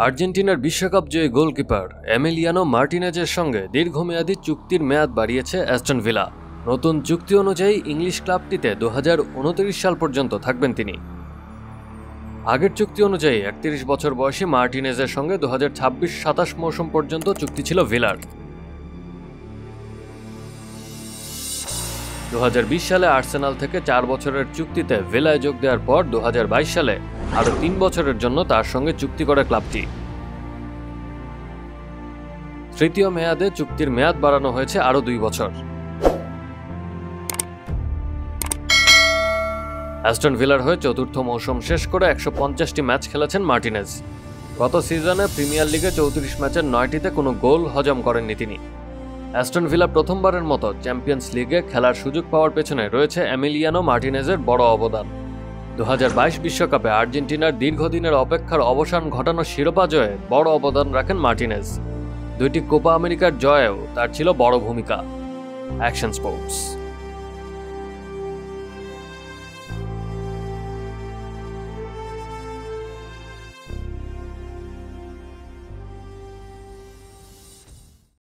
আর্জেন্টিনার বিশ্বকাপ জয়ী goalkeeper Emiliano মার্টিনেজের সঙ্গে দীর্ঘমেয়াদী চুক্তির মেয়াদ বাড়িয়েছে অ্যাস্টন ভিলা। নতুন চুক্তি অনুযায়ী ইংলিশ ক্লাবটিতে 2029 সাল পর্যন্ত থাকবেন তিনি। আগের চুক্তি অনুযায়ী 31 বছর বয়সী মার্টিনেজের সঙ্গে 2026-27 মৌসুম পর্যন্ত চুক্তি ছিল ভিলার। 2020 সালে আর্সেনাল থেকে 4 বছরের চুক্তিতে ভিলায় যোগ দেওয়ার পর 2022 সালে আরও 3 বছরের জন্য তার সঙ্গে চুক্তি করে ক্লাবটি। তৃতীয় মেয়াদে চুক্তির মেয়াদ বাড়ানো হয়েছে আরও 2 বছর। অ্যাস্টন ভিলার হয়ে চতুর্থ মৌসুম শেষ করে 150টি ম্যাচ খেলেছেন মার্টিনেজ। গত সিজনে প্রিমিয়ার লিগে 34 ম্যাচের 9টিতে কোনো গোল হজম করেননি তিনি। অ্যাস্টন ভিলা প্রথমবারের মতো চ্যাম্পিয়ন্স লিগে খেলার সুযোগ পাওয়ার পেছনে রয়েছে এমিলিয়ানো মার্টিনেজের বড় অবদান। 2022 বিশ্বকাপে আর্জেন্টিনার দীর্ঘদিনের অপেক্ষার অবসান ঘটানো শিরোপা জয়ে বড় অবদান রাখেন মার্টিনেজ। 2টি কোপা আমেরিকার জয়েও তার ছিল বড় ভূমিকা। Action sports.